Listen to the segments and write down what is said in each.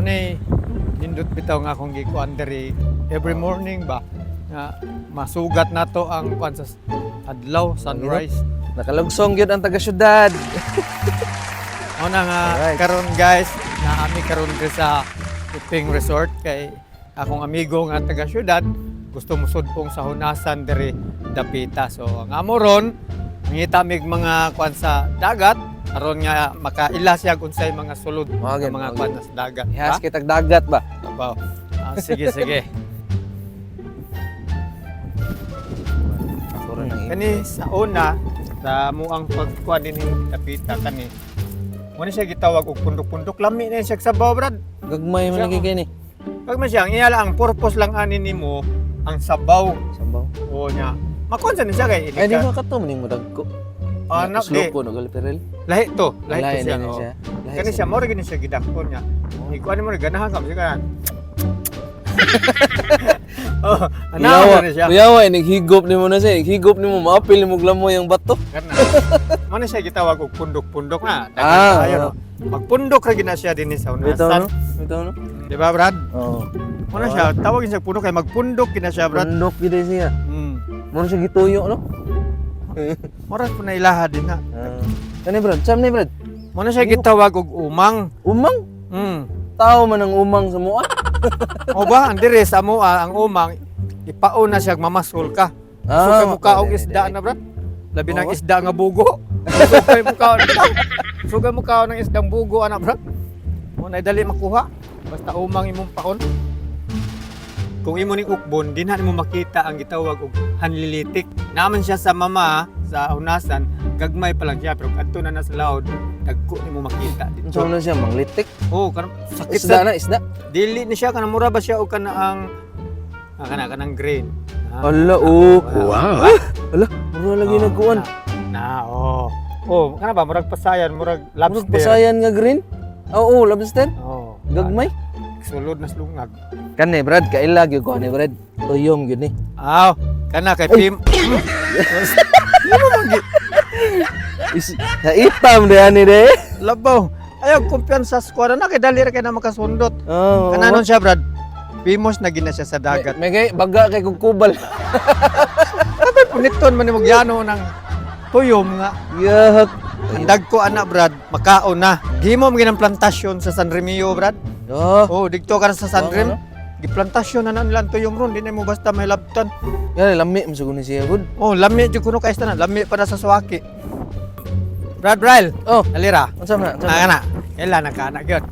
ni nindot bitaw nga akong gikuan diri every morning ba nga masugat nato ang kuan sa adlaw sunrise. Nakalugsong gyud ang taga-syudad. Una nga Alright. karon guys, naami karon diri sa Iping Resort kay akong amigo nga taga syudad gusto mo sudpong sa hunasan diri Dapita. So ang amo ron mangita mig mga kuan sa dagat aron nga makaila siya unsay mga sulod Mawagin, ng mga kuan sa dagat. Ihas kitag dagat ba? Abaw. Sige sige. Ako rin ang Kani sa una sa muang pagkuan din Dapita kani. Muna siya gitawag og pundok-pundok lami na siya sa sabaw brad. gagmay man lagi kini. Pag man siya, iyala ang purpose lang ani nimo ang sabaw. Sambaw. O nya. Makonsa ni siya kay Ay di ka. ba kato man mo dagko? Anak di. Slow ko no galperel. Lahi to, lahi to siya. Lahi Oh. siya. Lahi Kani siya mo rin siya gidakon niya. Ikuan mo rin ganahan ka mo siya kanan. Oh, anaw na siya. Kuyawa, naghigop ni mo na siya. Naghigop ni mo, maapil ni mo glamoy ang bato. Kana. Mo na siya gitawag og pundok-pundok na. Ah, Dagan no. Magpundok ra gina siya dinhi sa Bitaw unasan. no? Bitaw no? Di ba Brad? Oo. Mo na siya tawagin siya pundok kay magpundok gina siya Brad. Pundok gid siya. Mo na siya gituyo no? Moras po na ilaha din na. Kani Brad, sam ni Brad. Mo na siya gitawag og umang. Umang. Tao man ang umang sa mua. O ba, ang dire sa mo ang umang ipaon na siya mamasol ka. Sukay mo ka og isda na brad. Labi ng isda nga bugo. Sukay mo ka. Sukay mo ka ng isdang bugo ana brad. Mo na dali makuha. Basta umang imong paon. Kung imo ning ukbon, dinha nimo makita ang gitawag og hanlilitik. Naman siya sa mama sa unasan, gagmay pa lang siya pero adto na sa laod, dagko nimo makita dito. So na siya manglitik. Oh, kan sakit Isda sa na, isda. dili ni siya kanang mura ba siya o kana ang kanang grain. Ala, oh. Wow. Ala, mura lagi nagkuan. Oh. Oh, kana ba murag pasayan, murag Murag lobster. pasayan nga green. Oo, lobster. Oh. Gagmay. Sulod na slungag. Kani Brad, kailag gyud ko ani Brad. Tuyom gyud ni. Aw, kana kay Pim. Sa itam de ani de. Labaw. Ayaw kumpiyansa sa squad na kay dali ra kay na makasundot. Oo. Kananon siya, Brad? Famous na gina siya sa dagat. May kay baga kay kukubal. Kapag puniton man mo gyano ng tuyom nga. Yak. Ang dagko ana, Brad, makaon na. Gihimo mo ginang plantasyon sa San Remio, Brad. Oh. Oh, dito ka na sa San Rem. Ano? Giplantasyon na nilang tuyom ron, di na mo basta may labtan. Yan lami mo siguro ni siya good. Oh, lami jud kuno kay na, lami pa na sa suwaki. Brad Bryle, Oh, alira. unsa man? Kana. Kailan na kana gyud.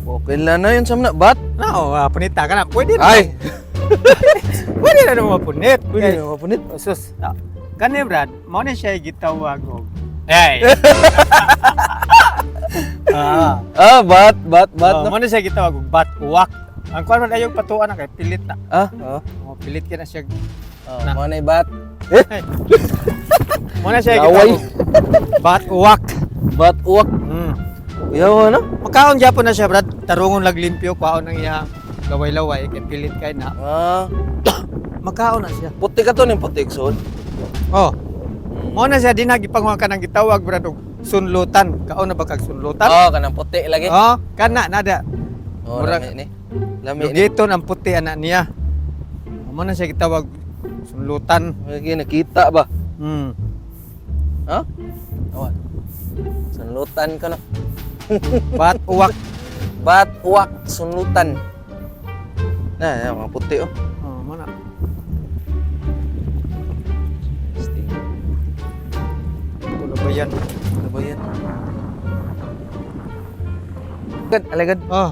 Okay lang na yun sam na bat. Na, oh, punita ka na. Pwede na. Ay, Pwede na naman mapunit. pwede na mapunit. Sus. Kani Brad, mo na siya gitawag og. Ay. Bat Mo na siya gitawag og bat uwak. Ang kuan man ayog patuan na kay pilit na. Oo. Oh, pilit ka na siya. Oh, mo na bat. Mo na siya Laway. gitawag og bat uwak. Bat uwak. Yaw na. Makaon gyapon na siya Brad. Tarungon lag limpyo kwaon ang iya laway-laway kay pilit kay na. Makaon na siya. Puti ka to ning puti sud. Oh. Mo na siya dinagi panguha ka nang gitawag Brad og sunlutan. Kaon na ba kag sunlutan? Oh, kanang puti lagi. Oh, kana nada. Oh, Murag- lami ni. Lami ni. Lugiton ang puti anak niya. Mo na siya gitawag sunlutan. Lagi nakita ba? Ha? Oh. Awan. Sunlutan ka na. Bat uwak. Bat uwak sunlutan. Nah, mga puti oh. Oh, mo na. Tulo ba yan? Ano ba yan? Alagad. Oh.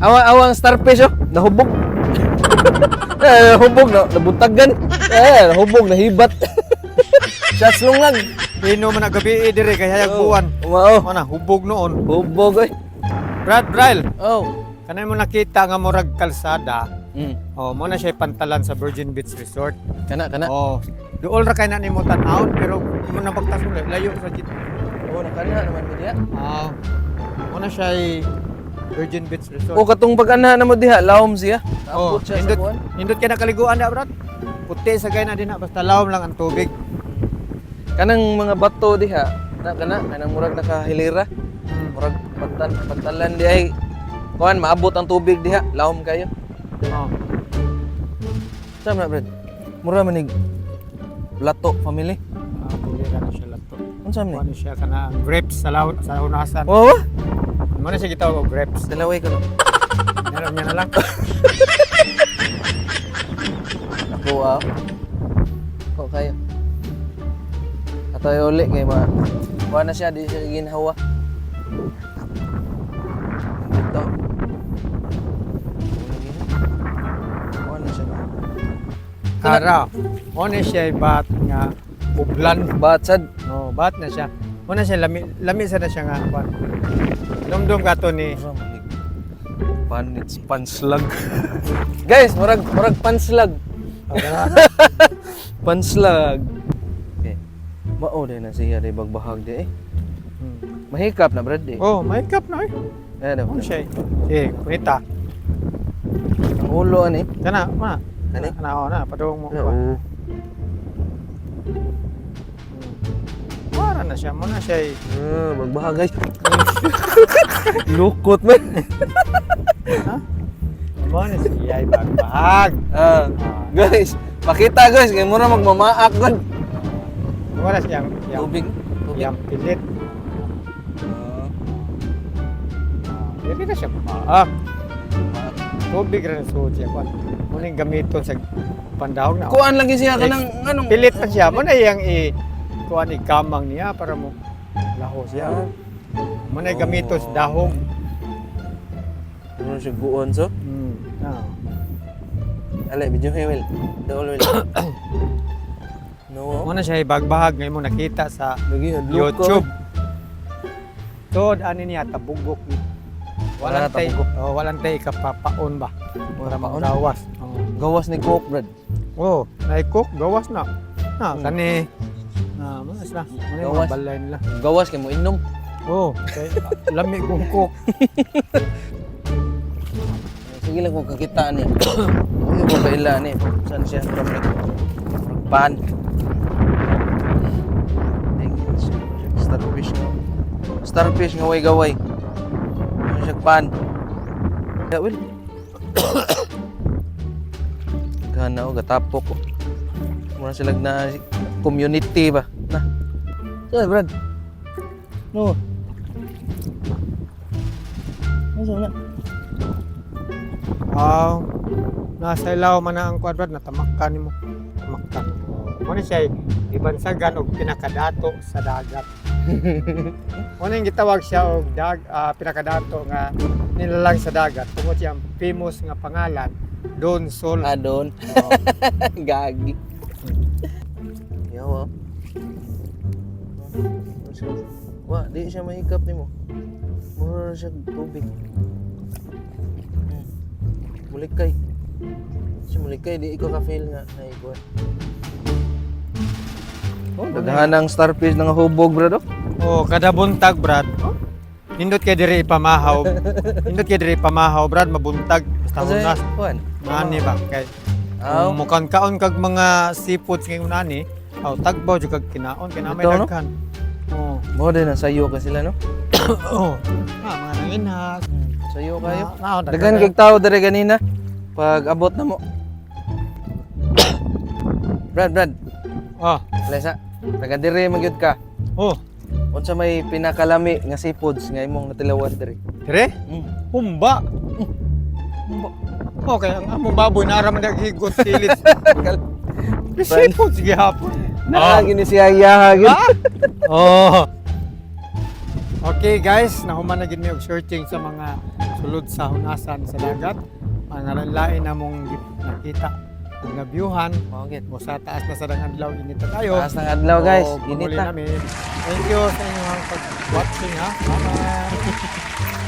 Awang starfish oh. Nahubog. Nahubog na nabuntagan. Nahubog nahibat. Shots lungag. Pino man na gabi dire kay hayag buwan. Oo. Mo na hubog noon. Hubog oy. Brad Bryle, Oh. kanay mo nakita nga murag kalsada. Mm. Oh, mo na siya pantalan sa Virgin Beach Resort. Kana. Oh. Duol ra kay na nimo tan-awon pero mo na pagtasulay layo sa jit. Oh, nakana naman mo diha. Ah. Mo na siya Virgin Beach Resort. Oh, katong pag-ana na mo diha, lawom siya. Oh, Tapos siya sa nindot, kuwan. nindot ka na kaliguan na, Brad. Puti sa gay na din na, basta lawom lang ang tubig. Kanang mga bato diha, kanang murag nakahilira. Hmm. Murag pantalan di ay Kuan maabot ang tubig diha, lahom kayo. Oh. Sama na, Brad. Mura manig Lato family. Pili ka na siya lato. Unsa man Ano ni? siya kana grapes sa unasan. Oh, Ano na siya gitawag og grapes. dalaway ko na. Alam niya na lang. Ako Ko kayo. Atoy uli kay ma. Kuha na siya di siya ginhawa. Ito. Kuha na siya. Ara. Ano siya bat nga bublan. Batsad. No, bat na siya. Una siya lami sa na siya nga kwan. Dumdum ka to ni Panits panslag. Guys, murag panslag. Panslag. Okay. Mao din na siya di bagbahag di eh. Mahikap na brad di. Oh, may cup na eh. Ano? Ano siya? Eh, kunita. Ang ulo ani. Kana, ma. Ani? Na, padung mo. Oo. Para na siya, muna siya eh. Bagbahag guys. Lukot man. Ha? Muna siya ay bagbahag. Guys, pakita guys kay mura magmamaak god. Muna siya Tubig. yang pilit. Hindi na siya bagbahag. Tubig rin suot siya. Muning gamiton sa pandahog na. Kuan lagi siya kanang anong Pilit na siya. Muna yang kuan ikamang niya para mo laho siya. Muna gamiton sa dahog. Ano siya guon so? Ale, video Hewel. Daol wel. No. Muna siya ibagbahag ngayon mo nakita sa Lagi YouTube. Tod ani niya tabugok ni. Wala Walang tay, tabugok. walang tay kapapaon ba? Para Paon? magawas. Gawas ni Coke brad. Oh, naikok gawas na. Na Hmm. kani mas na. Muna Gawas. balay nila. Gawas kay mo inom. Oh, kay lami kong cook. Sige lang kung kakita niya. Ano ko kaila ni? Saan siya? Pan. Starfish nga. Starfish nga way-gaway. Ano siya pan? Ya, Will. Gana o, gatapok ko. Muna sila na community ba? Na. Saan, Brad? No. Ano na? Nasa ilaw man na ang kwadrat na tamakkan nimo. Tamakkan. Muna siya ibansagan og pinakadato sa dagat. Muna yung gitawag siya og pinakadato nga nilalang sa dagat. Tungod siyang famous nga pangalan, Don Sol. Adon. Oh. Gagi. Yawa. Wa, di siya mahikap nimo. Mura na siya tubig. Mulikay. Si mulikay, di ikaw ka-fail nga na ikaw. Oh, daghan ang starfish ng hubog, bro. Oh, kada buntag, Brad. Nindot kay diri ipamahaw. Nindot kay diri ipamahaw, Brad, mabuntag. Basta hunas. Kuan. Nani ba? Kay Aw. mukhang kaon kag mga seafoods ngayon nani. Aw, tagbaw jud kag kinaon. Kaya na may Ito, no? daghan. Oh. Mo din ang sayo ka sila, no? Oh. Mga nanginhas. Sayo kayo. Daghan Daghan kay tao dere ganina. Pag abot na mo. Brad. Oh. Lesa. Taga diri magyud ka. Oh. Unsa may pinakalami nga seafoods nga imong natilawan diri? Dire? Humba. Okay, ang among baboy na raman naghigot silit. Seafoods gihapon. Naagi ni siya yahagin. Oh. Okay guys, nahuman na gid mi og searching sa mga sulod sa hunasan sa dagat. Ang lain na mong nakita nga viewhan Okay. mo sa taas na sa adlaw inita tayo. Taas ng adlaw guys. So, pumuli Inita. namin. Thank you sa inyong pag-watching ha. Bye.